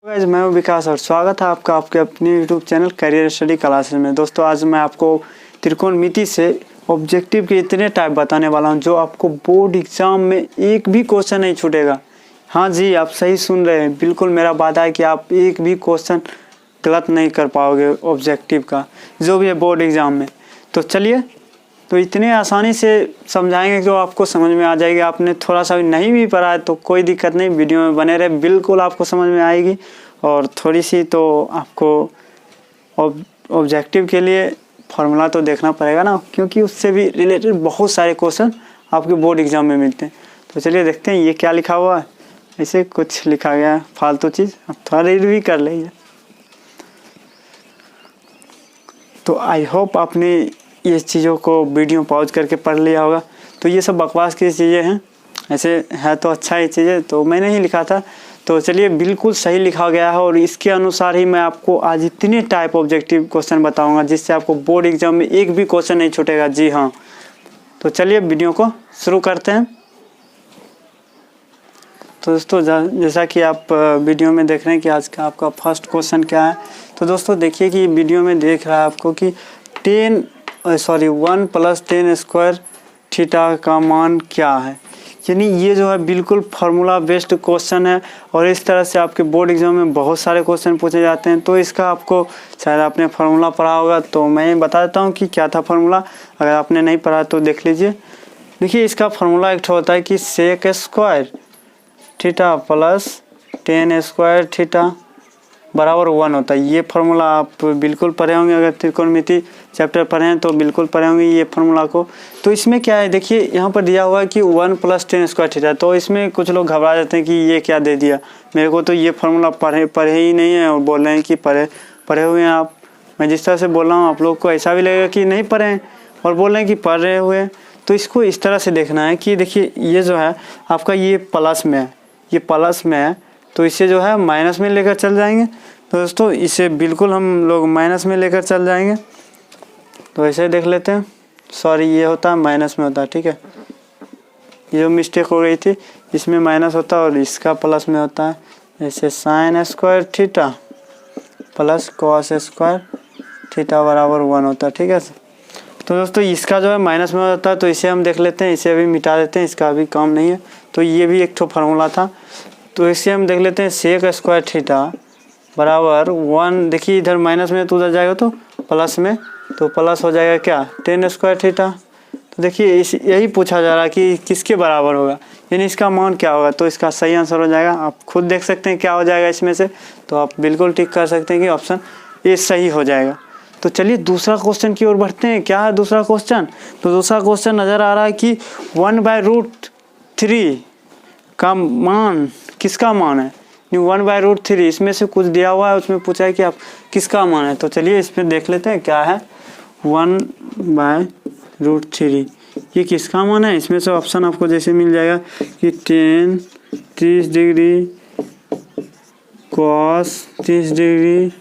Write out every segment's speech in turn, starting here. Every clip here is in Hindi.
गाइस मैं हूं विकास और स्वागत है आपका आपके अपने YouTube channel career study classes में। दोस्तों आज मैं आपको त्रिकोणमिति से ऑब्जेक्टिव के इतने टाइप बताने वाला हूं जो आपको बोर्ड एग्जाम में एक भी क्वेश्चन नहीं छूटेगा। हाँ जी, आप सही सुन रहे हैं, बिल्कुल मेरा वादा है कि आप एक भी क्वेश्चन गलत नहीं कर पाओगे ऑब्जेक्टिव का जो भी है बोर्ड एग्जाम में। तो चलिए, तो इतने आसानी से समझाएंगे कि आपको समझ में आ जाएगी। आपने थोड़ा सा भी नहीं भी पढ़ा है तो कोई दिक्कत नहीं, वीडियो में बने रहे, बिल्कुल आपको समझ में आएगी। और थोड़ी सी तो आपको ऑब्जेक्टिव के लिए फार्मूला तो देखना पड़ेगा ना, क्योंकि उससे भी रिलेटेड बहुत सारे क्वेश्चन आपके बोर्ड एग्जाम में मिलते हैं। तो चलिए देखते हैं ये क्या लिखा हुआ है। ऐसे कुछ लिखा गया है फालतू चीज़, अब थोड़ा रीड भी कर लीजिए। तो आई होप आपने ये चीज़ों को वीडियो पॉज करके पढ़ लिया होगा। तो ये सब बकवास की चीज़ें हैं, ऐसे है तो अच्छा ही चीज़ें, तो मैंने ही लिखा था। तो चलिए, बिल्कुल सही लिखा गया है और इसके अनुसार ही मैं आपको आज इतने टाइप ऑब्जेक्टिव क्वेश्चन बताऊंगा जिससे आपको बोर्ड एग्जाम में एक भी क्वेश्चन नहीं छूटेगा। जी हाँ, तो चलिए वीडियो को शुरू करते हैं। तो दोस्तों जैसा कि आप वीडियो में देख रहे हैं कि आज का आपका फर्स्ट क्वेश्चन क्या है। तो दोस्तों देखिए कि वीडियो में देख रहा है आपको कि 1 + 10 स्क्वायर थीटा का मान क्या है। यानी ये जो है बिल्कुल फार्मूला बेस्ड क्वेश्चन है और इस तरह से आपके बोर्ड एग्जाम में बहुत सारे क्वेश्चन पूछे जाते हैं। तो इसका आपको शायद आपने फार्मूला पढ़ा होगा, तो मैं बता देता हूँ कि क्या था फार्मूला। अगर आपने नहीं पढ़ा तो देख लीजिए। देखिए इसका फार्मूला एक होता है कि sec square theta + 10 square theta बराबर 1 होता है। ये फार्मूला आप बिल्कुल पढ़े होंगे, अगर त्रिकोणमिति चैप्टर पढ़े हैं तो बिल्कुल पढ़े होंगे ये फार्मूला को। तो इसमें क्या है, देखिए यहाँ पर दिया हुआ है कि 1 + 10 स्क्वायर थीटा। तो इसमें कुछ लोग घबरा जाते हैं कि ये क्या दे दिया, मेरे को तो ये फार्मूला पढ़े ही नहीं है और बोल रहे हैं कि पढ़े हुए हैं आप। मैं जिस तरह से बोल रहा हूँ आप लोग को ऐसा भी लगेगा कि नहीं पढ़े हैं और बोल रहे हैं कि पढ़ रहे हुए हैं। तो इसको इस तरह से देखना है कि देखिए ये जो है आपका ये प्लस में है, ये प्लस में है, तो इसे जो है माइनस में लेकर चल जाएंगे। तो दोस्तों इसे बिल्कुल हम लोग माइनस में लेकर चल जाएंगे। तो ऐसे देख लेते हैं, सॉरी ये होता है माइनस में होता है, ठीक है, ये जो मिस्टेक हो गई थी, इसमें माइनस होता है और इसका प्लस में होता है। जैसे sine square theta + cos square theta बराबर 1 होता है, ठीक है। तो दोस्तों इसका जो है माइनस में होता है, तो इसे हम देख लेते हैं, इसे अभी मिटा देते हैं, इसका अभी काम नहीं है। तो ये भी एक ठो फार्मूला था, तो इसे हम देख लेते हैं। सेक स्क्वायर थीटा बराबर 1, देखिए इधर माइनस में तो उधर जाएगा तो प्लस में, तो प्लस हो जाएगा क्या 10 स्क्वायर थीटा। तो देखिए यही पूछा जा रहा है कि किसके बराबर होगा, यानी इसका मान क्या होगा। तो इसका सही आंसर हो जाएगा, आप खुद देख सकते हैं क्या हो जाएगा इसमें से। तो आप बिल्कुल टिक कर सकते हैं कि ऑप्शन ए सही हो जाएगा। तो चलिए दूसरा क्वेश्चन की ओर बढ़ते हैं। क्या है दूसरा क्वेश्चन? तो दूसरा क्वेश्चन नज़र आ रहा है कि 1/√3 का मान किसका मान है। 1/√3 इसमें से कुछ दिया हुआ है, उसमें पूछा है कि आप किसका मान है। तो चलिए इस पर देख लेते हैं क्या है 1/√3 ये किसका मान है। इसमें से ऑप्शन आपको जैसे मिल जाएगा कि 10 30 degree cos 30 degree,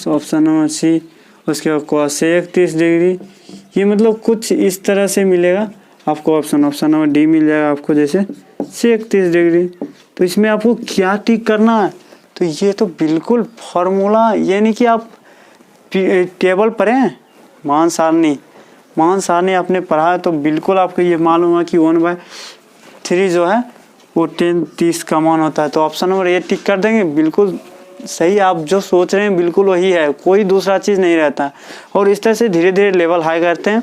option number C. उसके बाद कॉसेक 30 डिग्री, ये मतलब कुछ इस तरह से मिलेगा आपको। ऑप्शन नंबर डी मिल जाएगा आपको, जैसे सेक 30 डिग्री। तो इसमें आपको क्या टिक करना है, तो ये तो बिल्कुल फार्मूला, यानी कि आप टेबल पढ़े हैं, मान सारणी आपने पढ़ा है तो बिल्कुल आपको ये मालूम है कि 1/3 जो है वो 10 30 का मान होता है। तो ऑप्शन नंबर ए टिक कर देंगे, बिल्कुल सही। आप जो सोच रहे हैं बिल्कुल वही है, कोई दूसरा चीज़ नहीं रहता है। और इस तरह से धीरे धीरे लेवल हाई करते हैं,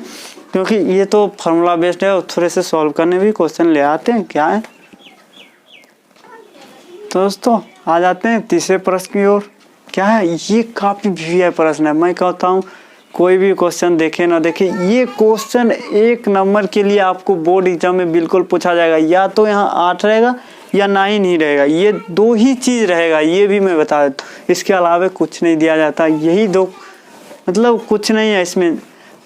क्योंकि ये तो फार्मूला बेस्ड है और थोड़े से सॉल्व करने भी क्वेश्चन ले आते हैं। क्या है तो दोस्तों आ जाते हैं तीसरे प्रश्न की ओर। क्या है ये, काफ़ी वीआईपी प्रश्न है। मैं कहता हूँ कोई भी क्वेश्चन देखे ना देखे, ये क्वेश्चन 1 नंबर के लिए आपको बोर्ड एग्जाम में बिल्कुल पूछा जाएगा। या तो यहाँ 8 रहेगा या 9 ही रहेगा, ये 2 ही चीज़ रहेगा, ये भी मैं बता देता हूँ। इसके अलावा कुछ नहीं दिया जाता, यही 2, मतलब कुछ नहीं है इसमें।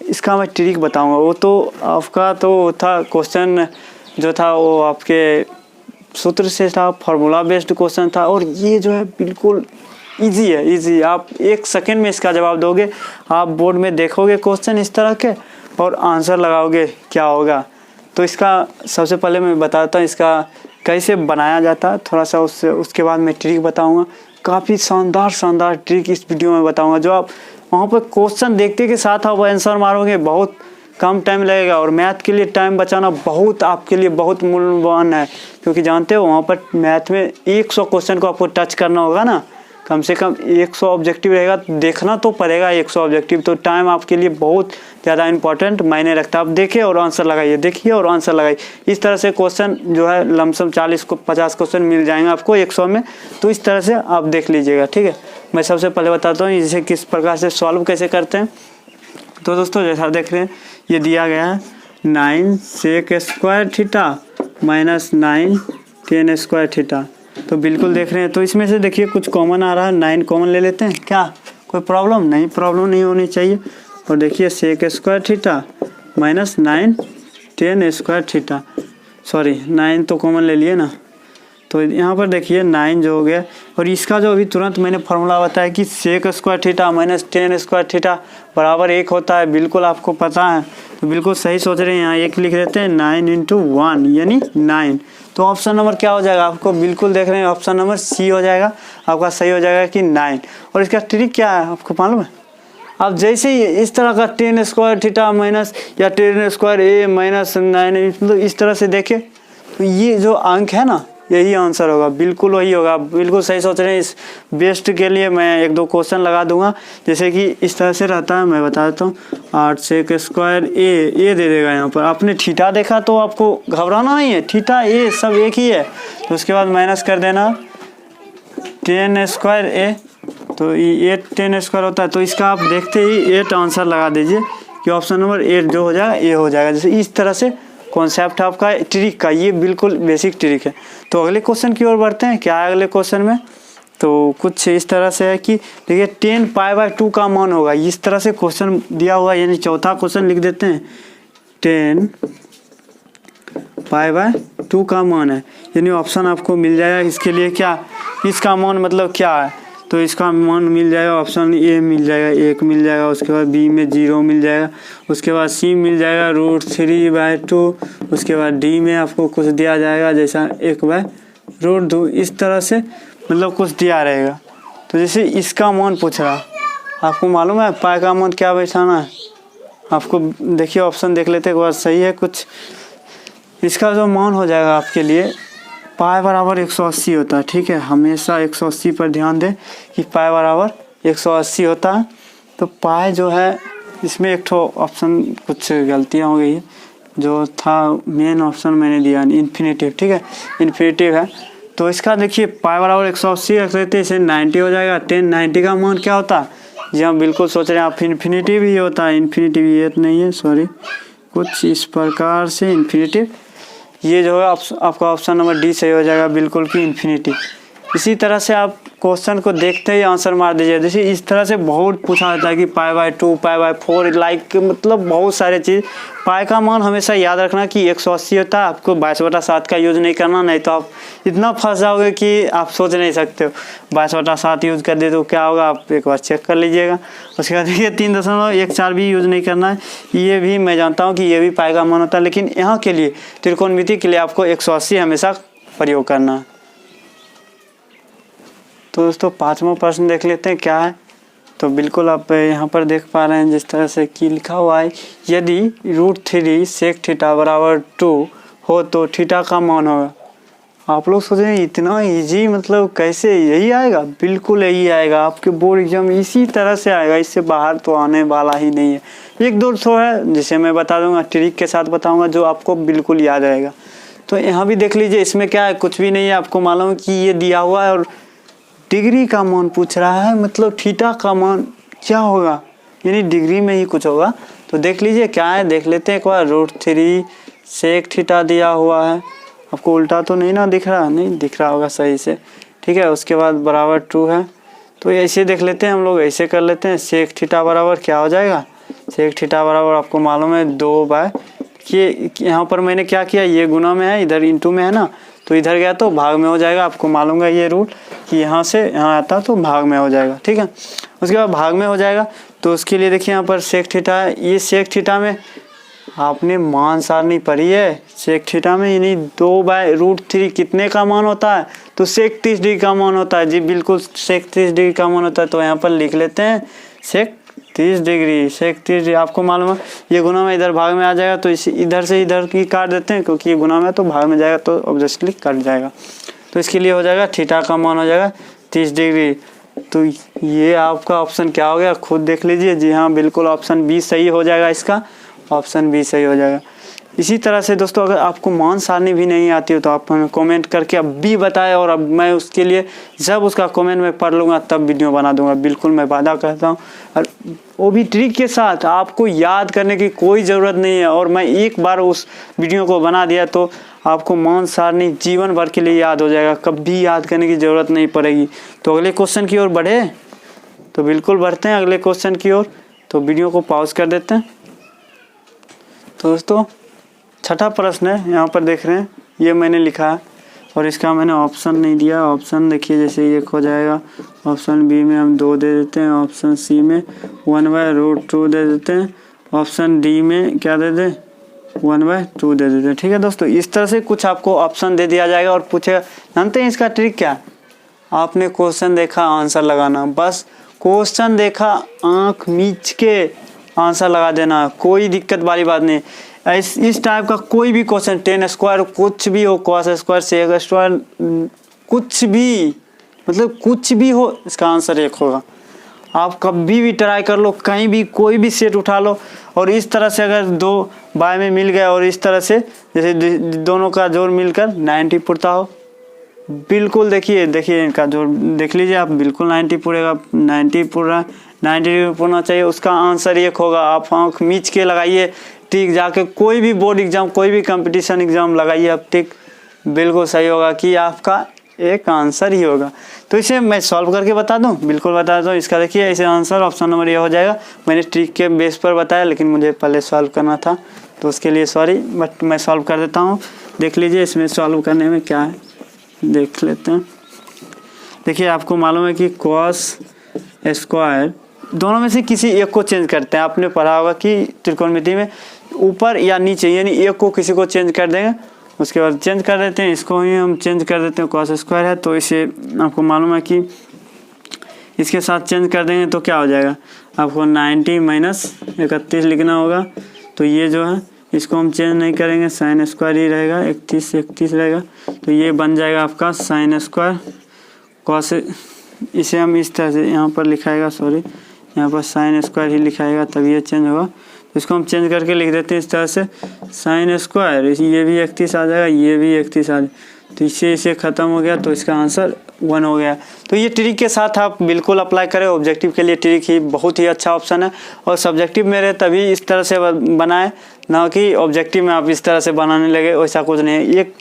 इसका मैं ट्रिक बताऊँगा। वो तो आपका तो था क्वेश्चन जो था वो आपके सूत्र से था, फार्मूला बेस्ड क्वेश्चन था। और ये जो है बिल्कुल इजी है, इजी। आप 1 सेकंड में इसका जवाब दोगे। आप बोर्ड में देखोगे क्वेश्चन इस तरह के और आंसर लगाओगे, क्या होगा। तो इसका सबसे पहले मैं बताता हूँ इसका कैसे बनाया जाता है, थोड़ा सा उसके बाद मैं ट्रिक बताऊँगा। काफ़ी शानदार ट्रिक इस वीडियो में बताऊंगा, जो आप वहाँ पर क्वेश्चन देखते के साथ आप आंसर मारोगे, बहुत कम टाइम लगेगा। और मैथ के लिए टाइम बचाना बहुत आपके लिए बहुत मूल्यवान है, क्योंकि जानते हो वहाँ पर मैथ में 100 क्वेश्चन को आपको टच करना होगा ना, कम से कम 100 ऑब्जेक्टिव रहेगा, देखना तो पड़ेगा 100 ऑब्जेक्टिव। तो टाइम आपके लिए बहुत ज़्यादा इंपॉर्टेंट मायने रखता है। आप देखिए और आंसर लगाइए, देखिए और आंसर लगाइए। इस तरह से क्वेश्चन जो है लमसम 40-50 क्वेश्चन मिल जाएंगे आपको 100 में। तो इस तरह से आप देख लीजिएगा, ठीक है। मैं सबसे पहले बताता हूँ इसे किस प्रकार से सॉल्व कैसे करते हैं। तो दोस्तों जैसा देख रहे हैं ये दिया गया है 9 sec square theta minus 9 tan square theta. तो बिल्कुल देख रहे हैं, तो इसमें से देखिए कुछ कॉमन आ रहा है, 9 कॉमन ले लेते हैं। क्या कोई प्रॉब्लम नहीं होनी चाहिए। और देखिए sec square theta minus 9 tan square theta, sorry 9 तो कॉमन ले लिए ना। तो यहाँ पर देखिए 9 जो हो गया, और इसका जो अभी तुरंत मैंने फार्मूला बताया कि sec square theta minus tan square theta बराबर 1 होता है, बिल्कुल आपको पता है। तो बिल्कुल सही सोच रहे हैं, यहाँ 1 लिख देते हैं, 9 × 1 यानी 9। तो ऑप्शन नंबर क्या हो जाएगा, आपको बिल्कुल देख रहे हैं ऑप्शन नंबर सी हो जाएगा, आपका सही हो जाएगा कि 9। और इसका ट्रिक क्या है आपको मालूम है, आप जैसे ही इस तरह का tan स्क्वायर थीटा माइनस या tan स्क्वायर a माइनस 9 मतलब इस तरह से देखें, तो ये जो अंक है ना यही आंसर होगा, बिल्कुल वही होगा। बिल्कुल सही सोच रहे हैं। इस बेस्ट के लिए मैं 1-2 क्वेश्चन लगा दूंगा, जैसे कि इस तरह से रहता है, मैं बता देता हूँ। 8 sec स्क्वायर ए दे देगा यहाँ पर। आपने थीटा देखा तो आपको घबराना नहीं है, थीटा ए सब एक ही है। तो उसके बाद माइनस कर देना tan स्क्वायर ए, तो ये 8 tan स्क्वायर होता है। तो इसका आप देखते ही 8 आंसर लगा दीजिए कि ऑप्शन नंबर 8 जो हो जाएगा ए हो जाएगा। जैसे इस तरह से कॉन्सेप्ट आपका ट्रिक का, ये बिल्कुल बेसिक ट्रिक है। तो अगले क्वेश्चन की ओर बढ़ते हैं। क्या है अगले क्वेश्चन में, तो कुछ इस तरह से है कि देखिए 10 π/2 का मान होगा, इस तरह से क्वेश्चन दिया हुआ, यानी चौथा क्वेश्चन लिख देते हैं 10 π/2 का मान है, यानी ऑप्शन आपको मिल जाएगा। इसके लिए क्या, इसका मान मतलब क्या है, तो इसका मान मिल जाएगा, ऑप्शन ए मिल जाएगा 1 मिल जाएगा, उसके बाद बी में 0 मिल जाएगा, उसके बाद सी मिल जाएगा √3/2, उसके बाद डी में आपको कुछ दिया जाएगा जैसा 1/√2, इस तरह से मतलब कुछ दिया रहेगा। तो जैसे इसका मान पूछ रहा, आपको मालूम है पाई का मान क्या बैठाना है, आपको देखिए ऑप्शन देख लेते एक बार, सही है कुछ। इसका जो मान हो जाएगा आपके लिए पाई बराबर 180 होता है, ठीक है। हमेशा 180 पर ध्यान दें कि पाई बराबर 180 होता है। तो पाई जो है इसमें एक ठो ऑप्शन कुछ गलतियां हो गई है, जो था मेन ऑप्शन मैंने दिया इन्फिनेटिव, ठीक है, इन्फिनेटिव है। तो इसका देखिए पाई बराबर 180 रख लेते हैं, इसे 90 हो जाएगा। 10 90 का मान क्या होता है, जी हाँ बिल्कुल सोच रहे हैं आप, इन्फिनेटिव ही होता है। इन्फिनेटिव ये नहीं है, सॉरी, कुछ इस प्रकार से इन्फिनेटिव, ये जो है आपका ऑप्शन नंबर डी सही हो जाएगा, बिल्कुल कि इन्फिनिटी। इसी तरह से आप क्वेश्चन को देखते ही आंसर मार दीजिए। जैसे इस तरह से बहुत पूछा जाता है कि π/2 π/4 लाइक, मतलब बहुत सारे चीज़। पाई का मान हमेशा याद रखना कि 180 होता है, आपको 22/7 का यूज़ नहीं करना, नहीं तो आप इतना फंस जाओगे कि आप सोच नहीं सकते हो। 22/7 यूज़ कर दे तो क्या होगा, आप एक बार चेक कर लीजिएगा। उसके बाद देखिए 3.14 भी यूज़ नहीं करना है, ये भी मैं जानता हूँ कि ये भी पाई का मान होता है, लेकिन यहाँ के लिए त्रिकोणमिति के लिए आपको 180 हमेशा प्रयोग करना है। तो दोस्तों 5वां प्रश्न देख लेते हैं क्या है। तो बिल्कुल आप यहाँ पर देख पा रहे हैं जिस तरह से कि लिखा हुआ है, यदि √3 sec थीटा बराबर 2 हो तो थीटा का मान होगा। आप लोग सोच रहे हैं इतना इजी, मतलब कैसे यही आएगा, बिल्कुल यही आएगा। आपके बोर्ड एग्जाम इसी तरह से आएगा, इससे बाहर तो आने वाला ही नहीं है। 1-2 ठो है जिसे मैं बता दूंगा, ट्रिक के साथ बताऊंगा, जो आपको बिल्कुल याद रहेगा। तो यहाँ भी देख लीजिए, इसमें क्या है, कुछ भी नहीं है। आपको मालूम है कि ये दिया हुआ है और डिग्री का मान पूछ रहा है, मतलब थीटा का मान क्या होगा, यानी डिग्री में ही कुछ होगा। तो देख लीजिए क्या है, देख लेते हैं एक बार। √3 sec थीटा दिया हुआ है, आपको उल्टा तो नहीं ना दिख रहा, नहीं दिख रहा होगा सही से, ठीक है। उसके बाद बराबर 2 है, तो ऐसे देख लेते हैं हम लोग, ऐसे कर लेते हैं। sec थीटा बराबर क्या हो जाएगा, sec थीटा बराबर आपको मालूम है 2 कि यहाँ पर मैंने क्या किया, ये गुना में है, इधर इंटू में है ना, तो इधर गया तो भाग में हो जाएगा। आपको मालूम है ये रूल कि यहाँ से यहाँ आता तो भाग में हो जाएगा, ठीक है। उसके बाद भाग में हो जाएगा, तो उसके लिए देखिए यहाँ पर sec थीटा है, ये sec थीटा में आपने मान सारणी पढ़ी है सेक थीटा में, यानी 2/√3 कितने का मान होता है? तो सेक 30 डिग्री का मान होता है जी, बिल्कुल सेक 30 डिग्री का मान होता है। तो यहाँ पर लिख लेते हैं सेक 30 डिग्री, सेक 30 डिग्री। आपको मालूम है ये गुना में इधर भाग में आ जाएगा, तो इसी इधर से इधर की काट देते हैं, क्योंकि ये गुना में तो भाग में जाएगा तो ऑब्वियसली कट जाएगा। तो इसके लिए हो जाएगा थीटा का मान हो जाएगा 30 डिग्री। तो ये आपका ऑप्शन क्या हो गया, खुद देख लीजिए। जी हाँ, बिल्कुल ऑप्शन बी सही हो जाएगा, इसका ऑप्शन बी सही हो जाएगा। इसी तरह से दोस्तों अगर आपको मान सारणी भी नहीं आती हो तो आप हमें कमेंट करके अब भी बताएं, और अब मैं उसके लिए जब उसका कमेंट में पढ़ लूँगा तब वीडियो बना दूंगा, बिल्कुल मैं वादा करता हूँ। और वो भी ट्रिक के साथ, आपको याद करने की कोई ज़रूरत नहीं है। और मैं एक बार उस वीडियो को बना दिया तो आपको मान सारणी जीवन भर के लिए याद हो जाएगा, कभी याद करने की ज़रूरत नहीं पड़ेगी। तो अगले क्वेश्चन की ओर बढ़े, तो बिल्कुल बढ़ते हैं अगले क्वेश्चन की ओर। तो वीडियो को पॉज कर देते हैं। तो दोस्तों छठा प्रश्न है, यहाँ पर देख रहे हैं, ये मैंने लिखा है और इसका मैंने ऑप्शन नहीं दिया। ऑप्शन देखिए जैसे एक हो जाएगा, ऑप्शन बी में हम 2 दे देते हैं, ऑप्शन सी में 1/√2 दे देते हैं, ऑप्शन डी में क्या दे दें 1/2 दे देते हैं। ठीक है दोस्तों, इस तरह से कुछ आपको ऑप्शन दे दिया जाएगा और पूछेगा। जानते हैं इसका ट्रिक क्या? आपने क्वेश्चन देखा, आंसर लगाना, बस क्वेश्चन देखा, आँख मीच के आंसर लगा देना, कोई दिक्कत वाली बात नहीं। इस टाइप का कोई भी क्वेश्चन, 10 स्क्वायर कुछ भी हो, cos स्क्वायर सेक स्क्वायर कुछ भी, मतलब कुछ भी हो, इसका आंसर 1 होगा। आप कभी भी ट्राई कर लो, कहीं भी कोई भी सेट उठा लो, और इस तरह से अगर 2 बाय में मिल गया और इस तरह से जैसे दोनों का जोड़ मिलकर 90 पुरता हो, बिल्कुल देखिए इनका जोड़ देख लीजिए आप, बिल्कुल 90 पुरेगा, 90 पूरा 90 पूरना चाहिए, उसका आंसर 1 होगा। आप आँख मीच के लगाइए, ठीक, जाके कोई भी बोर्ड एग्जाम, कोई भी कंपटीशन एग्जाम लगाइए आप, ठीक, बिल्कुल सही होगा कि आपका एक आंसर ही होगा। तो इसे मैं सॉल्व करके बता दूं, बिल्कुल बता दूं। इसका देखिए इसे आंसर ऑप्शन नंबर ये हो जाएगा। मैंने ट्रिक के बेस पर बताया, लेकिन मुझे पहले सॉल्व करना था तो उसके लिए सॉरी, बट मैं सॉल्व कर देता हूँ। देख लीजिए इसमें सॉल्व करने में क्या है, देख लेते हैं। देखिए आपको मालूम है कि cos स्क्वायर, दोनों में से किसी एक को चेंज करते हैं। आपने पढ़ा होगा कि त्रिकोणमिति में ऊपर या नीचे, यानी एक को किसी को चेंज कर देंगे, उसके बाद चेंज कर देते हैं, इसको ही हम चेंज कर देते हैं। cos स्क्वायर है तो इसे आपको मालूम है कि इसके साथ चेंज कर देंगे तो क्या हो जाएगा, आपको 90 - 31 लिखना होगा। तो ये जो है इसको हम चेंज नहीं करेंगे, sin स्क्वायर ही रहेगा, 31 रहेगा। तो ये बन जाएगा आपका sin स्क्वायर cos, इसे हम इस तरह से यहाँ पर लिखाएगा, सॉरी यहाँ पर sin स्क्वायर ही लिखाएगा, तब ये चेंज होगा। तो इसको हम चेंज करके लिख देते हैं इस तरह से, sin स्क्वायर, ये भी 31 आ जाएगा, ये भी 31 आ जाएगा। तो इसे ख़त्म हो गया, तो इसका आंसर 1 हो गया। तो ये ट्रिक के साथ आप बिल्कुल अप्लाई करें। ऑब्जेक्टिव के लिए ट्रिक ही बहुत ही अच्छा ऑप्शन है, और सब्जेक्टिव मेरे तभी इस तरह से बनाए, ना कि ऑब्जेक्टिव में आप इस तरह से बनाने लगे, वैसा कुछ नहीं है। एक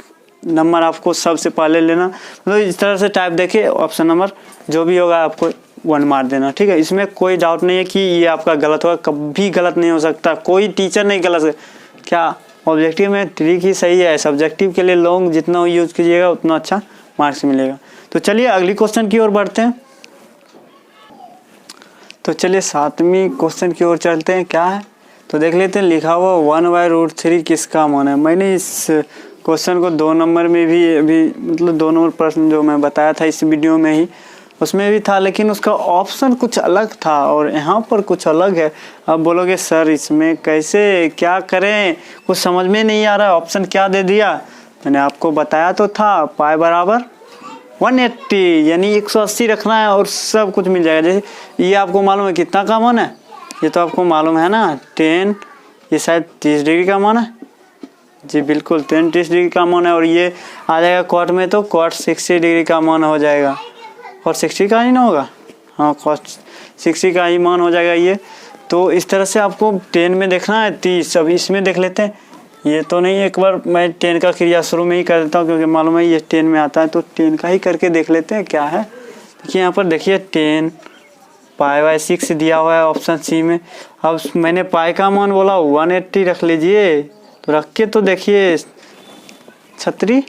नंबर आपको सबसे पहले लेना, मतलब इस तरह से टाइप देके ऑप्शन नंबर जो भी होगा आपको 1 मार देना, ठीक है। इसमें कोई डाउट नहीं है कि ये आपका गलत होगा, कभी गलत नहीं हो सकता, कोई टीचर नहीं गलत है। क्या ऑब्जेक्टिव में ट्रिक ही सही है, सब्जेक्टिव के लिए लॉन्ग जितना यूज कीजिएगा उतना अच्छा मार्क्स मिलेगा। तो चलिए अगली क्वेश्चन की ओर बढ़ते हैं। तो चलिए 7वीं क्वेश्चन की ओर चलते हैं। क्या है तो देख लेते हैं, लिखा हुआ 1/√3 किसका मान है। मैंने इस क्वेश्चन को 2 नंबर में भी अभी, मतलब 2 नंबर प्रश्न जो मैं बताया था इस वीडियो में ही, उसमें भी था, लेकिन उसका ऑप्शन कुछ अलग था और यहाँ पर कुछ अलग है। अब बोलोगे सर इसमें कैसे क्या करें, कुछ समझ में नहीं आ रहा, ऑप्शन क्या दे दिया। मैंने आपको बताया तो था, पाई बराबर 180 यानी 180 रखना है और सब कुछ मिल जाएगा। जैसे ये आपको मालूम है कितना का मान है, ये तो आपको मालूम है ना 10, ये शायद 30 डिग्री का मान है जी, बिल्कुल 30 डिग्री का मान है। और ये आ जाएगा कॉट में, तो कॉट 60 डिग्री का मान हो जाएगा, और 60 का ही ना होगा, हाँ कॉट 60 का ही मान हो जाएगा ये। तो इस तरह से आपको 10 में देखना है 30। अब इसमें देख लेते हैं, ये तो नहीं, एक बार मैं 10 का क्रिया शुरू में ही कर देता हूँ क्योंकि मालूम है ये 10 में आता है, तो 10 का ही करके देख लेते हैं क्या है। देखिए यहाँ पर देखिए 10 π/6 दिया हुआ है ऑप्शन सी में। अब मैंने पाई का मान बोला 180 रख लीजिए, तो रख के तो देखिए छतरी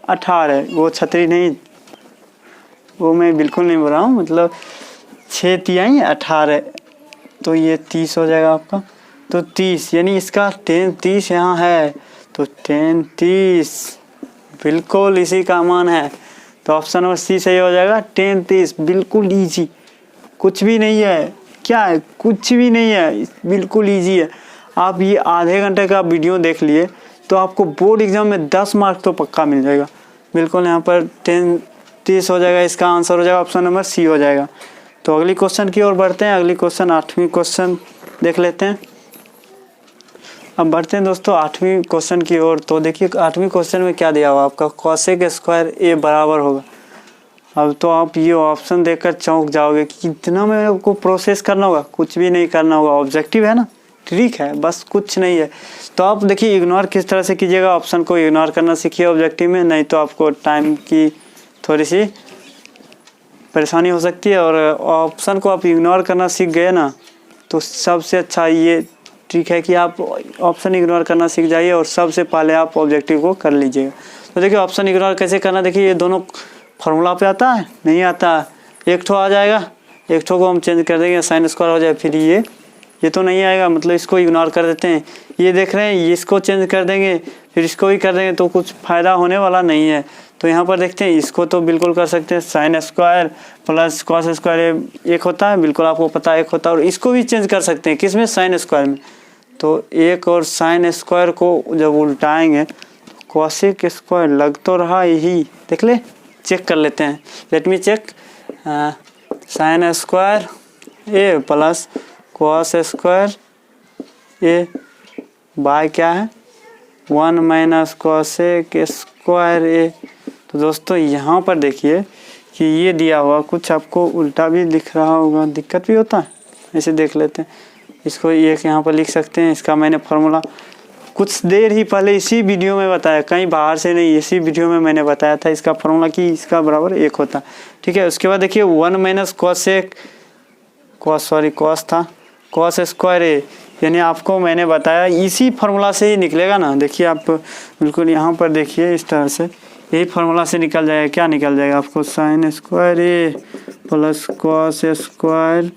18, वो छतरी नहीं, वो मैं बिल्कुल नहीं बोल रहा हूँ, मतलब 6 तिहाई 18, तो ये 30 हो जाएगा आपका। तो 30, यानी इसका tan 30 यहाँ है, तो tan 30 बिल्कुल इसी का मान है। तो ऑप्शन नंबर सी सही हो जाएगा, tan 30। बिल्कुल ईजी, कुछ भी नहीं है। क्या है? कुछ भी नहीं है, बिल्कुल ईजी है। आप ये आधे घंटे का वीडियो देख लिए तो आपको बोर्ड एग्जाम में 10 मार्क तो पक्का मिल जाएगा। बिल्कुल यहाँ पर tan 30 हो जाएगा, इसका आंसर हो जाएगा ऑप्शन नंबर सी हो जाएगा। तो अगली क्वेश्चन की ओर बढ़ते हैं। अगली क्वेश्चन 8वीं क्वेश्चन देख लेते हैं। अब बढ़ते हैं दोस्तों 8वीं क्वेश्चन की ओर। तो देखिए 8वीं क्वेश्चन में क्या दिया हुआ आपका, कॉसेक स्क्वायर ए बराबर होगा। अब तो आप ये ऑप्शन देखकर चौंक जाओगे कि इतना में आपको प्रोसेस करना होगा। कुछ भी नहीं करना होगा, ऑब्जेक्टिव है ना, ट्रिक है, बस कुछ नहीं है। तो आप देखिए इग्नोर किस तरह से कीजिएगा, ऑप्शन को इग्नोर करना सीखिए ऑब्जेक्टिव में, नहीं तो आपको टाइम की थोड़ी सी परेशानी हो सकती है। और ऑप्शन को आप इग्नोर करना सीख गए ना, तो सबसे अच्छा ये ट्रिक है कि आप ऑप्शन इग्नोर करना सीख जाइए और सबसे पहले आप ऑब्जेक्टिव को कर लीजिएगा। तो देखिए ऑप्शन इग्नोर कैसे करना, देखिए ये दोनों फार्मूला पे आता है, नहीं आता है। एक ठो आ जाएगा, एक ठो को हम चेंज कर देंगे, साइन स्क्वायर हो जाए। फिर ये तो नहीं आएगा, मतलब इसको इग्नोर कर देते हैं। ये देख रहे हैं, इसको चेंज कर देंगे, फिर इसको भी कर देंगे, तो कुछ फ़ायदा होने वाला नहीं है। तो यहाँ पर देखते हैं, इसको तो बिल्कुल कर सकते हैं, sine square plus cos square एक होता है, बिल्कुल आपको पता है एक होता है। और इसको भी चेंज कर सकते हैं, किसमें, साइन स्क्वायर में। तो एक और साइन स्क्वायर को जब उल्टाएंगे तो कॉसेक स्क्वायर लग तो रहा यही, देख ले, चेक कर लेते हैं। Let me check, sine square a plus cos square a by क्या है, 1 माइनस कॉसेक स्क्वायर ए। तो दोस्तों यहाँ पर देखिए कि ये दिया हुआ कुछ आपको उल्टा भी दिख रहा होगा, दिक्कत भी होता है। ऐसे देख लेते हैं, इसको एक यहाँ पर लिख सकते हैं। इसका मैंने फार्मूला कुछ देर ही पहले इसी वीडियो में बताया, कहीं बाहर से नहीं, इसी वीडियो में मैंने बताया था इसका फार्मूला कि इसका बराबर 1 होता है। ठीक है, उसके बाद देखिए 1 माइनस कॉस था कॉस स्क्वायर ए, यानी आपको मैंने बताया इसी फार्मूला से ही निकलेगा ना। देखिए आप बिल्कुल यहाँ पर देखिए, इस तरह से यही फार्मूला से निकल जाएगा। क्या निकल जाएगा आपको, sign square a plus cos square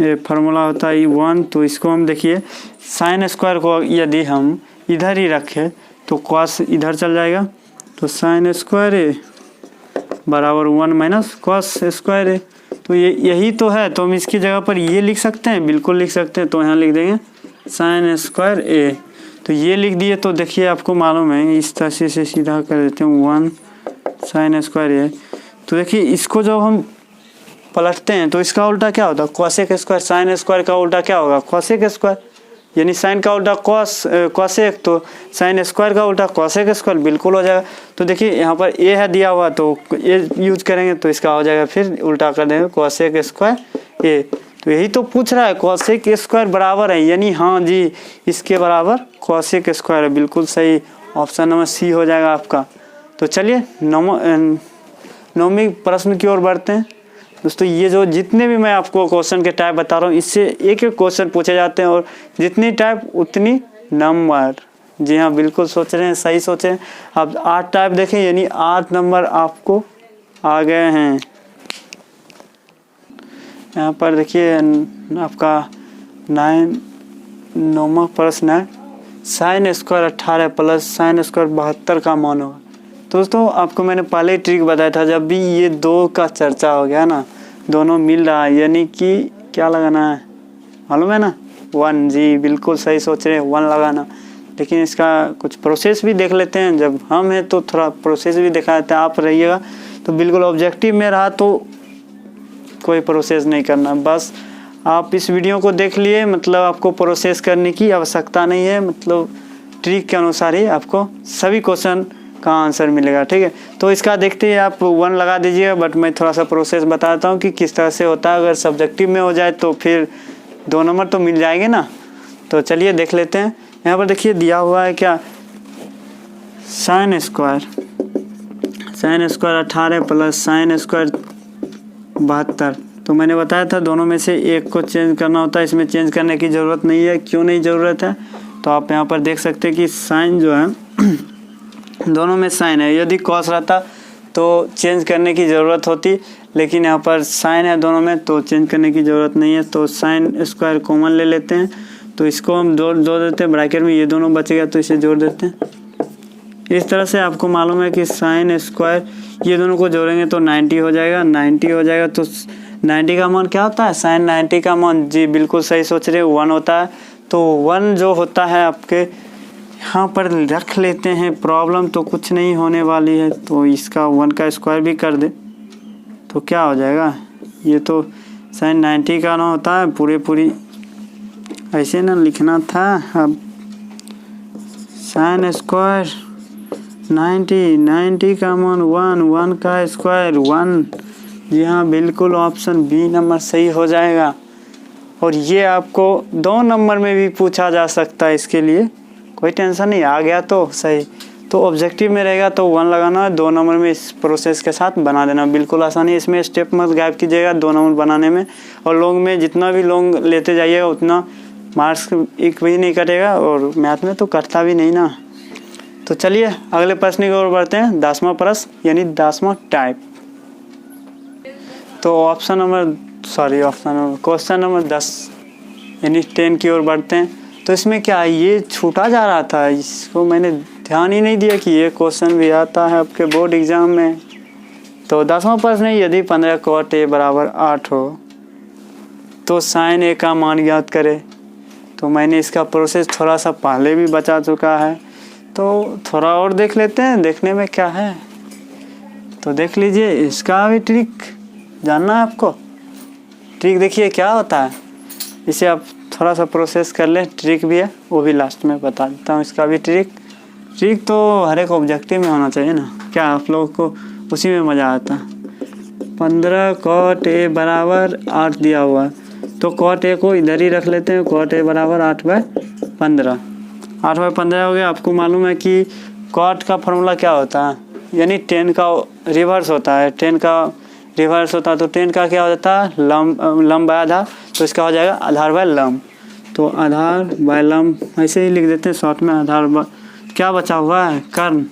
A, formula होता है 1। तो इसको हम देखिए साइन स्क्वायर को यदि हम इधर ही रखें तो कॉस इधर चल जाएगा, तो साइन स्क्वायर ए बराबर 1 माइनस कॉस स्क्वायर ए। तो यही तो है, तो हम इसकी जगह पर ये लिख सकते हैं, बिल्कुल लिख सकते हैं। तो यहाँ लिख देंगे साइन स्क्वायर ए, तो ये लिख दिए। तो देखिए आपको मालूम है, इस तरह से सीधा कर देते हैं 1 साइन स्क्वायर ए। तो देखिए इसको जब हम पलटते हैं तो इसका उल्टा क्या होता है, कॉसेक स्क्वायर। साइन स्क्वायर का उल्टा क्या होगा, कॉसेक स्क्वायर, यानी साइन का उल्टा कॉसेक, तो साइन स्क्वायर का उल्टा कॉसेक स्क्वायर, बिल्कुल हो जाएगा। तो देखिए यहाँ पर ए है दिया हुआ, तो ए यूज करेंगे तो इसका हो जाएगा, फिर उल्टा कर देंगे कॉसेक स्क्वायर ए। तो यही तो पूछ रहा है, कॉसेक स्क्वायर बराबर है, यानी हाँ जी इसके बराबर कॉसेक स्क्वायर है, बिल्कुल सही। ऑप्शन नंबर सी हो जाएगा आपका। तो चलिए 9वें प्रश्न की ओर बढ़ते हैं। दोस्तों ये जो जितने भी मैं आपको क्वेश्चन के टाइप बता रहा हूँ, इससे एक एक क्वेश्चन पूछे जाते हैं, और जितनी टाइप उतनी नंबर। जी हाँ, बिल्कुल सोच रहे हैं, सही सोचे हैं। अब 8 टाइप देखें, यानी 8 नंबर आपको आ गए हैं। यहाँ पर देखिए आपका 9वां प्रश्न है, sine square 18 plus sine square 72 का मान होगा। दोस्तों आपको मैंने पहले ही ट्रिक बताया था, जब भी ये 2 का चर्चा हो गया ना, दोनों मिल रहा है, यानी कि क्या लगाना है मालूम है ना, 1। जी बिल्कुल सही सोच रहे हैं, 1 लगाना। लेकिन इसका कुछ प्रोसेस भी देख लेते हैं, जब हम हैं तो थोड़ा प्रोसेस भी दिखा देते हैं। आप रहिएगा तो बिल्कुल ऑब्जेक्टिव में रहा तो कोई प्रोसेस नहीं करना, बस आप इस वीडियो को देख लिए, मतलब आपको प्रोसेस करने की आवश्यकता नहीं है, मतलब ट्रिक के अनुसार ही आपको सभी क्वेश्चन का आंसर मिलेगा। ठीक है, तो इसका देखते हैं, आप 1 लगा दीजिएगा, बट मैं थोड़ा सा प्रोसेस बताता हूँ कि किस तरह से होता है। अगर सब्जेक्टिव में हो जाए तो फिर 2 नंबर तो मिल जाएंगे ना। तो चलिए देख लेते हैं। यहाँ पर देखिए दिया हुआ है क्या, sine square 18 plus sine square 72। तो मैंने बताया था दोनों में से एक को चेंज करना होता है, इसमें चेंज करने की ज़रूरत नहीं है। क्यों नहीं ज़रूरत है, तो आप यहाँ पर देख सकते हैं कि साइन जो है दोनों में साइन है, यदि कॉस रहता तो चेंज करने की ज़रूरत होती, लेकिन यहाँ पर साइन है दोनों में तो चेंज करने की ज़रूरत नहीं है। तो साइन स्क्वायर कॉमन ले लेते हैं, तो इसको हम जोड़ देते हैं ब्रैकेट में, ये दोनों बच गया तो इसे जोड़ देते हैं। इस तरह से आपको मालूम है कि साइन स्क्वायर ये दोनों को जोड़ेंगे तो 90 हो जाएगा। 90 हो जाएगा तो 90 का मान क्या होता है? साइन 90 का मान, जी बिल्कुल सही सोच रहे, 1 होता है। तो 1 जो होता है आपके यहाँ पर रख लेते हैं, प्रॉब्लम तो कुछ नहीं होने वाली है। तो इसका 1 का स्क्वायर भी कर दे तो क्या हो जाएगा? ये तो साइन 90 का ना होता है, पूरी ऐसे ना लिखना था। अब साइन स्क्वायर 90 का मान 1 का स्क्वायर 1। जी हाँ, बिल्कुल ऑप्शन बी नंबर सही हो जाएगा। और ये आपको 2 नंबर में भी पूछा जा सकता है, इसके लिए कोई टेंशन नहीं, आ गया तो सही। तो ऑब्जेक्टिव में रहेगा तो 1 लगाना है, 2 नंबर में इस प्रोसेस के साथ बना देना, बिल्कुल आसानी है। इसमें स्टेप मत गायब कीजिएगा 2 नंबर बनाने में। और लॉन्ग में जितना भी लॉन्ग लेते जाइएगा उतना मार्क्स एक भी नहीं कटेगा, और मैथ में तो कटता भी नहीं ना। तो चलिए अगले प्रश्न की ओर बढ़ते हैं, 10वां प्रश्न यानी 10वां टाइप। तो क्वेश्चन नंबर 10 यानी 10 की ओर बढ़ते हैं। तो इसमें क्या है, ये छूटा जा रहा था, इसको मैंने ध्यान ही नहीं दिया कि ये क्वेश्चन भी आता है आपके बोर्ड एग्जाम में। तो 10वां प्रश्न है, यदि 15 cot a बराबर 8 हो तो साइन a का मान ज्ञात करे। तो मैंने इसका प्रोसेस थोड़ा सा पहले भी बचा चुका है, तो थोड़ा और देख लेते हैं, देखने में क्या है। तो देख लीजिए, इसका भी ट्रिक जानना है आपको। ट्रिक देखिए क्या होता है, इसे आप थोड़ा सा प्रोसेस कर लें, ट्रिक भी है वो भी लास्ट में बता देता हूँ। इसका भी ट्रिक तो हर एक ऑब्जेक्टिव में होना चाहिए ना, क्या आप लोगों को उसी में मज़ा आता है। 15 cot a बराबर 8 दिया हुआ है, तो cot a को इधर ही रख लेते हैं। cot a बराबर 8/15, 8/15 हो गया। आपको मालूम है कि cot का फॉर्मूला क्या होता है, यानी 10 का रिवर्स होता है। 10 का रिवर्स होता है तो 10 का क्या हो जाता है? लंब बाय आधार, तो इसका हो जाएगा आधार बाय लंब। तो आधार बाय लंब ऐसे ही लिख देते हैं शॉर्ट में। आधार बाय क्या बचा हुआ है? कर्ण।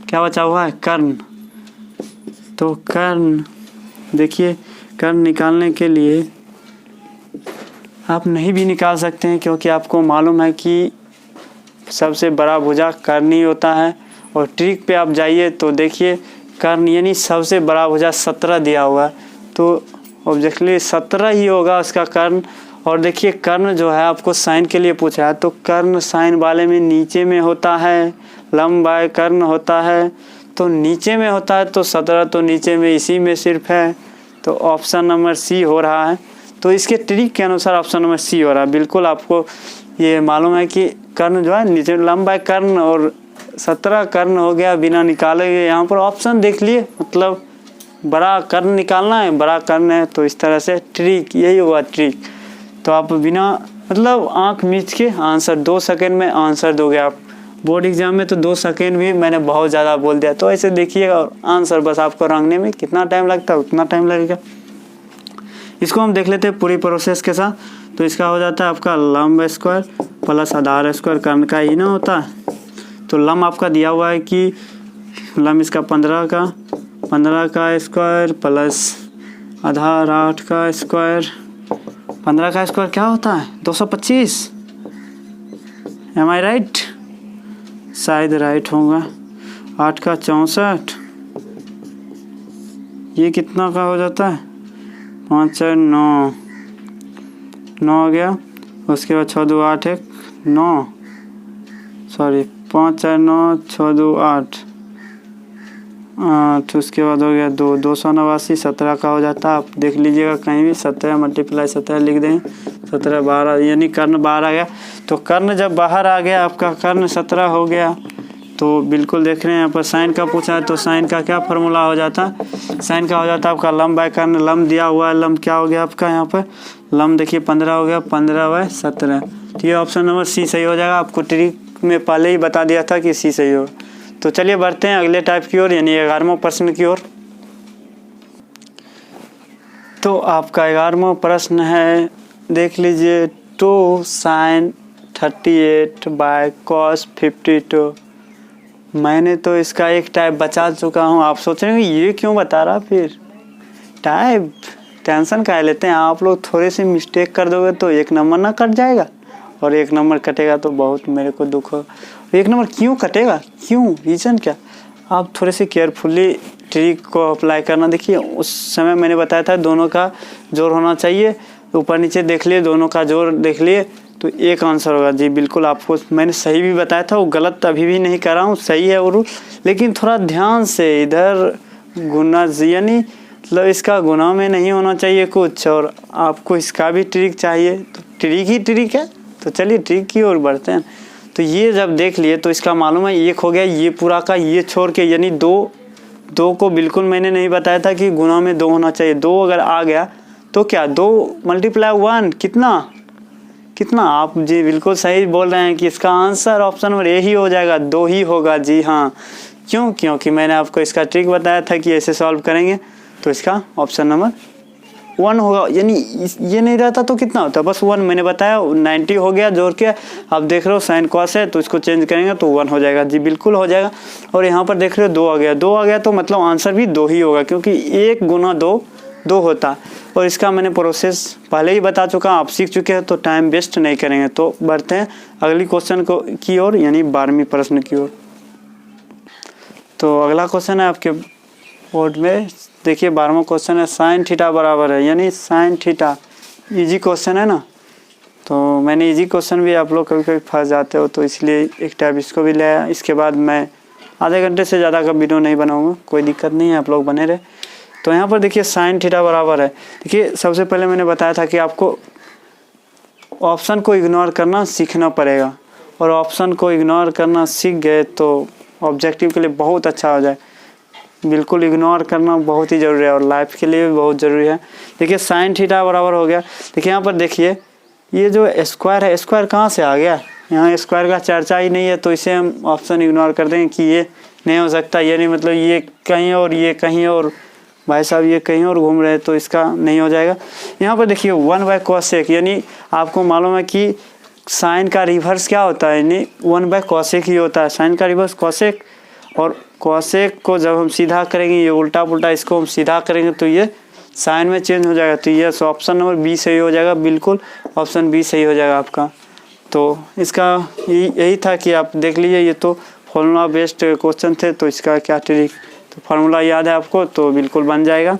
क्या बचा हुआ है? कर्ण। तो कर्ण देखिए, कर्ण निकालने के लिए आप नहीं भी निकाल सकते हैं, क्योंकि आपको मालूम है कि सबसे बड़ा भुजा कर्ण ही होता है। और ट्रिक पे आप जाइए तो देखिए, कर्ण यानी सबसे बड़ा भुजा 17 दिया हुआ है, तो ऑब्जेक्टली 17 ही होगा उसका कर्ण। और देखिए कर्ण जो है आपको साइन के लिए पूछा है, तो कर्ण साइन वाले में नीचे में होता है, लंब बाय कर्ण होता है, तो नीचे में होता है। तो 17 तो नीचे में इसी में सिर्फ है, तो ऑप्शन नंबर सी हो रहा है। तो इसके ट्रिक के अनुसार ऑप्शन नंबर सी हो रहा है। बिल्कुल आपको ये मालूम है कि कर्ण जो है नीचे लंब बाय कर्ण, और 17 कर्ण हो गया बिना निकाले गए। यहाँ पर ऑप्शन देख लिए, मतलब बड़ा कर्ण निकालना है, बड़ा कर्ण है। तो इस तरह से ट्रिक यही हुआ ट्रिक। तो आप बिना मतलब आंख मीच के आंसर 2 सेकंड में आंसर दोगे आप। बोर्ड एग्जाम में तो 2 सेकंड भी मैंने बहुत ज़्यादा बोल दिया। तो ऐसे देखिएगा, और आंसर बस आपको रंगने में कितना टाइम लगता है उतना टाइम लगेगा। इसको हम देख लेते हैं पूरी प्रोसेस के साथ। तो इसका हो जाता है आपका लंब स्क्वायर प्लस आधार स्क्वायर, कर्ण का ही ना होता है। तो लंब आपका दिया हुआ है कि लंब इसका 15 का स्क्वायर प्लस आधार 8 का स्क्वायर। 15 का स्क्वायर क्या होता है? 225। एम आई राइट? शायद राइट होगा। 8 का 64, ये कितना का हो जाता है? 5 4 9 9 हो गया। उसके बाद 6 2 8 1 9, सॉरी 5 4 9 6 2 8 8, उसके बाद हो गया 2 289, 17 का हो जाता है। आप देख लीजिएगा कहीं भी 17 मल्टीप्लाई 17 लिख दें, 17 12 यानी कर्ण बाहर आ गया। तो कर्ण जब बाहर आ गया आपका, कर्ण 17 हो गया। तो बिल्कुल देख रहे हैं यहाँ पर साइन का पूछा है, तो साइन का क्या फॉर्मूला हो जाता है? साइन का हो जाता है आपका लंब बाय कर्ण। लंब दिया हुआ है, लंब क्या हो गया आपका यहाँ पर? लंब देखिए 15 हो गया, 15/17। तो ये ऑप्शन नंबर सी सही हो जाएगा। आपको ट्रिक में पहले ही बता दिया था कि सी सही हो। तो चलिए बढ़ते हैं अगले टाइप की ओर, यानी 11वां प्रश्न की ओर। तो आपका 11वां प्रश्न है, देख लीजिए, 2 sin 38/cos 52। मैंने तो इसका एक टाइप बचा चुका हूँ। आप सोच रहे हैं ये क्यों बता रहा, फिर टाइप टेंशन काहे लेते हैं आप लोग। थोड़े से मिस्टेक कर दोगे तो 1 नंबर ना कट जाएगा। और 1 नंबर कटेगा तो बहुत मेरे को दुख हो। 1 नंबर क्यों कटेगा, क्यों, रीज़न क्या? आप थोड़े से केयरफुली ट्रिक को अप्लाई करना। देखिए उस समय मैंने बताया था दोनों का जोड़ होना चाहिए, ऊपर नीचे देख लिए, दोनों का जोड़ देख लिए तो एक आंसर होगा। जी बिल्कुल, आपको मैंने सही भी बताया था, वो गलत अभी भी नहीं कर रहा हूँ, सही है वो रूल, लेकिन थोड़ा ध्यान से इधर गुना यानी मतलब इसका गुना में नहीं होना चाहिए कुछ, और आपको इसका भी ट्रिक चाहिए, तो ट्रिक ही ट्रिक है। तो चलिए ट्रिक की ओर बढ़ते हैं। तो ये जब देख लिए तो इसका मालूम है 1 हो गया, ये पूरा का ये छोड़ के, यानी 2 को बिल्कुल मैंने नहीं बताया था कि गुना में 2 होना चाहिए। 2 अगर आ गया तो क्या 2 × 1 कितना आप जी बिल्कुल सही बोल रहे हैं कि इसका आंसर ऑप्शन नंबर ए ही हो जाएगा, 2 ही होगा। जी हाँ, क्यों? क्योंकि मैंने आपको इसका ट्रिक बताया था कि ऐसे सॉल्व करेंगे तो इसका ऑप्शन नंबर 1 होगा। यानी ये नहीं रहता तो कितना होता, बस 1 मैंने बताया, 90 हो गया जोड़ के। आप देख रहे हो साइन कॉस है तो इसको चेंज करेंगे तो 1 हो जाएगा। जी बिल्कुल हो जाएगा। और यहाँ पर देख रहे हो 2 आ गया, 2 आ गया तो मतलब आंसर भी 2 ही होगा, क्योंकि 1 × 2 होता। और इसका मैंने प्रोसेस पहले ही बता चुका, आप सीख चुके हैं, तो टाइम वेस्ट नहीं करेंगे। तो बढ़ते हैं अगली क्वेश्चन की ओर, यानी 12वीं प्रश्न की ओर। तो अगला क्वेश्चन है आपके बोर्ड में, देखिए 12वां क्वेश्चन है साइन थीटा बराबर है, यानी साइन थीटा। इजी क्वेश्चन है ना, तो मैंने इजी क्वेश्चन भी, आप लोग कभी कभी फंस जाते हो तो इसलिए एक टाइप इसको भी ले आया। इसके बाद मैं आधे घंटे से ज़्यादा का वीडियो नहीं बनाऊंगा, कोई दिक्कत नहीं है, आप लोग बने रहे। तो यहाँ पर देखिए साइन थीटा बराबर है। देखिए सबसे पहले मैंने बताया था कि आपको ऑप्शन को इग्नोर करना सीखना पड़ेगा, और ऑप्शन को इग्नोर करना सीख गए तो ऑब्जेक्टिव के लिए बहुत अच्छा हो जाए। बिल्कुल इग्नोर करना बहुत ही ज़रूरी है, और लाइफ के लिए भी बहुत ज़रूरी है। देखिए साइन थीटा बराबर हो गया। देखिए यहाँ पर देखिए ये जो स्क्वायर है, स्क्वायर कहाँ से आ गया, यहाँ स्क्वायर का चर्चा ही नहीं है, तो इसे हम ऑप्शन इग्नोर कर देंगे कि ये नहीं हो सकता। ये नहीं, मतलब ये कहीं और, ये कहीं और, भाई साहब ये कहीं और घूम रहे हैं, तो इसका नहीं हो जाएगा। यहाँ पर देखिए 1/cosec, यानी आपको मालूम है कि साइन का रिवर्स क्या होता है, यानी 1/cosec ही होता है। साइन का रिवर्स cosec, और cosec को जब हम सीधा करेंगे, ये उल्टा पुल्टा इसको हम सीधा करेंगे तो ये साइन में चेंज हो जाएगा। तो ये ऑप्शन नंबर बी सही हो जाएगा, बिल्कुल ऑप्शन बी सही हो जाएगा आपका। तो इसका यही था कि आप देख लीजिए, ये तो फॉर्मूला बेस्ड क्वेश्चन थे, तो इसका क्या ट्रिक, तो फार्मूला याद है आपको तो बिल्कुल बन जाएगा।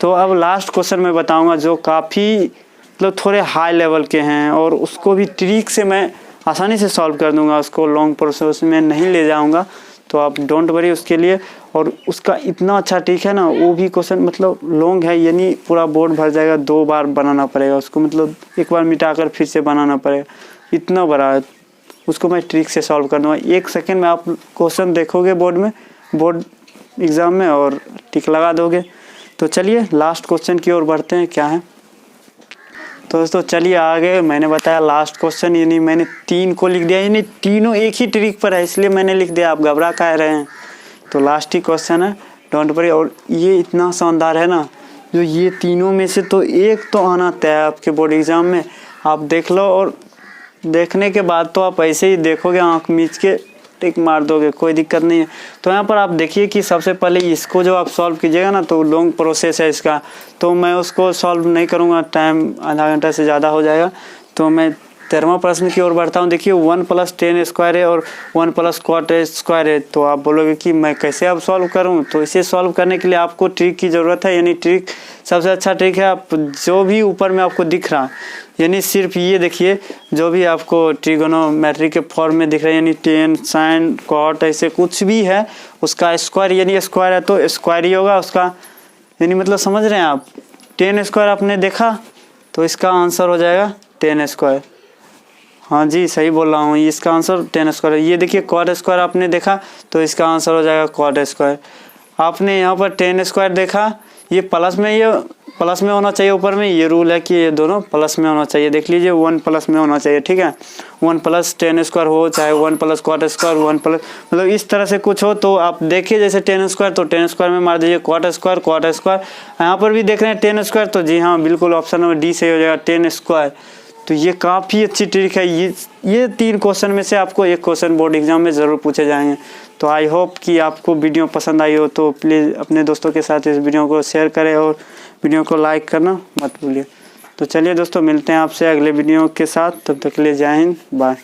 तो अब लास्ट क्वेश्चन मैं बताऊंगा जो काफ़ी मतलब थोड़े हाई लेवल के हैं, और उसको भी ट्रिक से मैं आसानी से सॉल्व कर दूंगा, उसको लॉन्ग प्रोसेस में नहीं ले जाऊंगा, तो आप डोंट वरी उसके लिए। और उसका इतना अच्छा ट्रिक है ना, वो भी क्वेश्चन मतलब लॉन्ग है, यानी पूरा बोर्ड भर जाएगा, 2 बार बनाना पड़ेगा उसको, मतलब एक बार मिटाकर फिर से बनाना पड़ेगा, इतना बड़ा है। उसको मैं ट्रिक से सॉल्व कर दूँगा, 1 सेकेंड में आप क्वेश्चन देखोगे बोर्ड एग्ज़ाम में और टिक लगा दोगे। तो चलिए लास्ट क्वेश्चन की ओर बढ़ते हैं, क्या है। तो दोस्तों चलिए आगे, मैंने बताया लास्ट क्वेश्चन, यानी मैंने 3 को लिख दिया, यानी तीनों एक ही ट्रिक पर है, इसलिए मैंने लिख दिया, आप घबरा कह रहे हैं। तो लास्ट ही क्वेश्चन है, डोंट वरी। और ये इतना शानदार है ना, जो ये तीनों में से तो एक तो आना तय है आपके बोर्ड एग्ज़ाम में। आप देख लो, और देखने के बाद तो आप ऐसे ही देखोगे, आँख मीच के टिक मार दोगे, कोई दिक्कत नहीं है। तो यहाँ पर आप देखिए कि सबसे पहले इसको जो आप सॉल्व कीजिएगा ना, तो लॉन्ग प्रोसेस है इसका, तो मैं उसको सॉल्व नहीं करूँगा, टाइम आधा घंटा से ज़्यादा हो जाएगा। तो मैं 13वां प्रश्न की ओर बढ़ता हूँ। देखिए 1 + tan स्क्वायर है और 1 + cot स्क्वायर है। तो आप बोलोगे कि मैं कैसे अब सॉल्व करूँ, तो इसे सॉल्व करने के लिए आपको ट्रिक की ज़रूरत है। यानी ट्रिक सबसे अच्छा ट्रिक है, आप जो भी ऊपर में आपको दिख रहा, यानी सिर्फ ये देखिए, जो भी आपको ट्रिगोनोमेट्री के फॉर्म में दिख रहा है, यानी tan sin cot ऐसे कुछ भी है, उसका स्क्वायर, यानी स्क्वायर है तो स्क्वायर ही होगा उसका, यानी मतलब समझ रहे हैं आप। tan स्क्वायर आपने देखा तो इसका आंसर हो जाएगा tan स्क्वायर। हाँ जी सही बोल रहा हूँ, इसका आंसर tan स्क्वायर है। ये देखिए cot स्क्वायर आपने देखा तो इसका आंसर हो जाएगा cot स्क्वायर। आपने यहाँ पर tan स्क्वायर देखा, ये प्लस में होना चाहिए, ऊपर में ये रूल है कि ये दोनों प्लस में होना चाहिए। देख लीजिए 1 प्लस में होना चाहिए, ठीक है। 1 + tan स्क्वायर हो, चाहे 1 + cot स्क्वायर, 1 प्लस मतलब इस तरह से कुछ हो, तो आप देखिए जैसे tan स्क्वायर, तो tan स्क्वायर में मार दीजिए cot स्क्वायर। यहाँ पर भी देख रहे हैं tan स्क्वायर, तो जी हाँ बिल्कुल ऑप्शन नंबर डी सही हो जाएगा, tan स्क्वायर। तो ये काफ़ी अच्छी ट्रिक है। ये 3 क्वेश्चन में से आपको एक क्वेश्चन बोर्ड एग्जाम में ज़रूर पूछे जाएंगे। तो आई होप कि आपको वीडियो पसंद आई हो, तो प्लीज़ अपने दोस्तों के साथ इस वीडियो को शेयर करें और वीडियो को लाइक करना मत भूलिए। तो चलिए दोस्तों, मिलते हैं आपसे अगले वीडियो के साथ। तब तक के लिए जय हिंद, बाय।